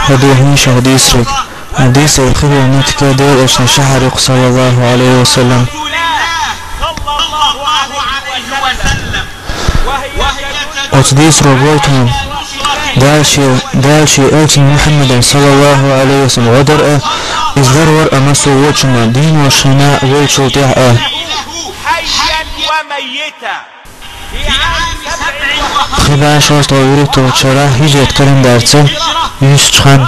هدوهنيش هديسرك حديث الخبر نتكا دير اشنا شحرق صلى الله عليه وسلم وتديس روبوتهم دالشي التي محمد صلى الله عليه وسلم ودرأ ازدرور امسو وچما دين وشناء ويشو تحقه خبا شاست ويريد توچرا هجرت كرم درسه يسچخن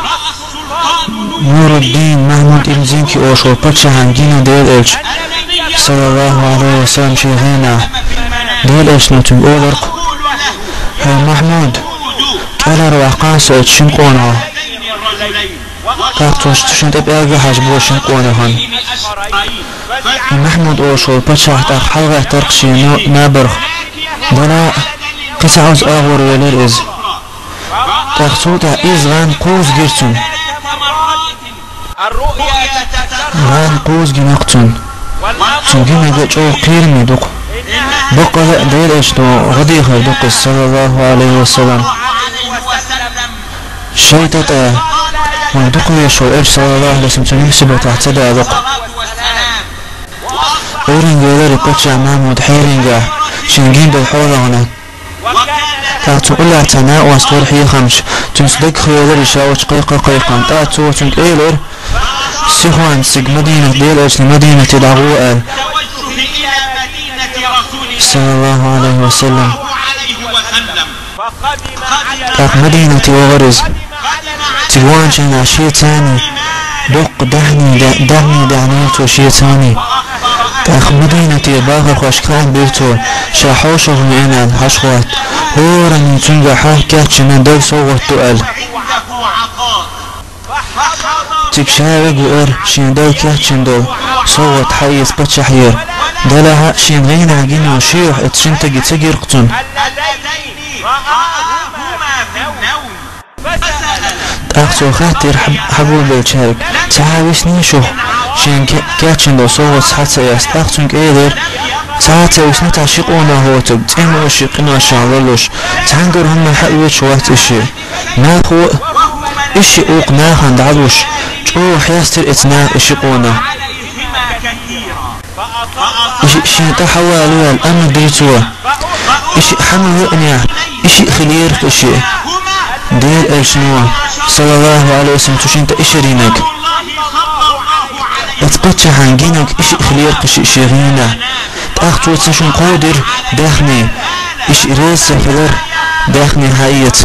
نور الدين محمود الزنكي اوشو پچه هنگين ديل الچ صلى الله عليه وسلم شيخينا ديل الچ نتون اولرق هاي محمود كالر وقاس اتشن قونا تاقتوش تشن تب اغي حجبو شن قونا هن محمود اوشو پچه تاق حلغة ترقشي نابرخ دلا قسعوز اغور ولر از تاقتو تا ازغان قوز گرسون غان قوز جناقتون سنجينا جاء قيرمي دوق بقى لا دير اشتو غدي خردوق صلى الله عليه وسلم شيطة وندوق يشو ايش صلى الله عليه وسلم تنمسبه تحت دا دوق اورنجا لاري قتشع محمود حيرنجا شنجين بالحولة هناك تاتو إلا اعتناء واستور حي خمش تنسدق خيالر يشاوش قيقا تاتو تنك ايلر سيخوان سيق مدينة ديل اجل مدينة العغوء صلى الله عليه وسلم تاق مدينة وغرز تلوان شان عشية تاني دق دهني وشية تاني تاق مدينة باغر خوشكان بيرتو شاحوش غمينا الحشوات هورني تنجا حاكاتشنا دل صوت تؤل تكشارق وإر شين دل كاتشن دل صوت حيث بتشحير دلها شين غين عجين وشيح اتشن تجي تجير قطن أخسو خاطر حبول بالشارك تعاوشني شو شين كاتشن دل صوت حتى يستخدم كيدر ساعات وسنة تعشقونا هو تبتين وشيقنا شعللوش تعنقر هم حقوش وقت اشي ناخو اشي اوق ناخن دعوش جوح يستر اتناخ اشيقونا اشي تحوالوا الامر دريتوا اشي حمل يقنع اشي خلير اشي دير الشنوع صلى الله عليه وسلم تشين تأشرينك اتبتش هنجينك اشي خلير اشي شغينا تأخذ وتشون قادر داخني إيش إرز سفلر داخني هايت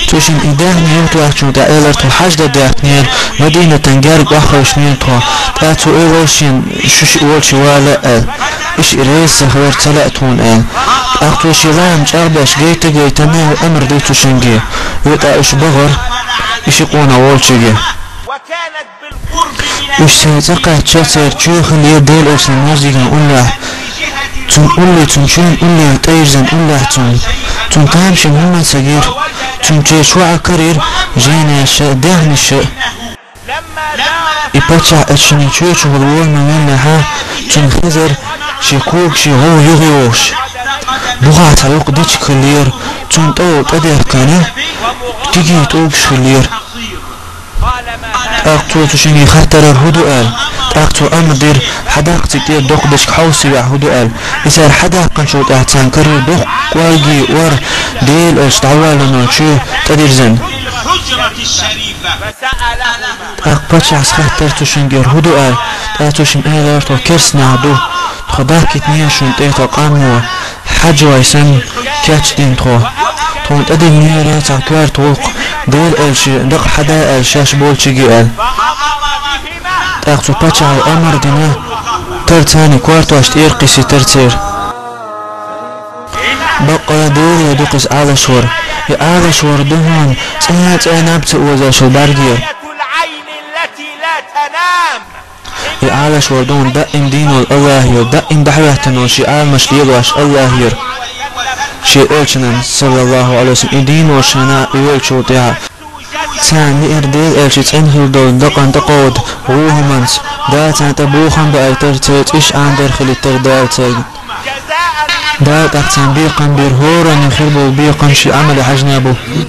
توشين إداخني يوتو أخشون تأيلر تو حاجة داخني مدينة تنجارك وحوشنين تو تأتو إيوشين شوش إيوال شوالا إيش إرز سفلر تلأتون تأخذ وشيلام جارباش جيتا وأمر ديتو شنجي ويتا إش بغر إيش يقونا والشجي وش سيتقع تشاتر تشوخ اللي يديل أوسن موزيقا أولا تون أولي تنشون أولي تأيجزن أولا تون قامشن هما تغير تون تشوع كرير جينا الشاء داهن الشاء إبتشع أتشن تشوش غلوان ممنها تون خزر شيكوك شي هو يغيوش بغا تعلق ديش كلير تون تو تدير كاني تيجي توقش كلير تاقتو تشني خطر الهدوء تاقتو أمدير حداق تكتير دوق دشك حوسي هدوء يسار حداق نشوط احتسان كرر دوق واجي ور ديل اش تعوالنا شو تدير زن تاق بچعس خطر تشنجر هدوء تاقتو شم ايلر تو كرس نعدو تخداق كتنيشون تيتو قانو حج ويسن كاتش دين تون تدي نيرا تاكوار توق ديل الشي دق حدا الشاش بولشيجي تاقتو باتشا الامر دينا ترتاني كوارتو اشتير قيسي ترتير بقى دير يدوقس على شور على شور دهون سنات نبت وزاش البرجير على شور دون دائم دينو الله دائم دحوهتن وشي مشليل واش الله شيء ألشنا صلى الله عليه وسلم دين وشنا يولشوا تيها ثاني إرديل ألشي تنهل دول دقن تقود روهمانس دا تنتبوخن بأيتر تيت إش عندر خلي تردال تيت دا تحتن بيقن بير هورا نخربو بيقن شي عمل حجنابو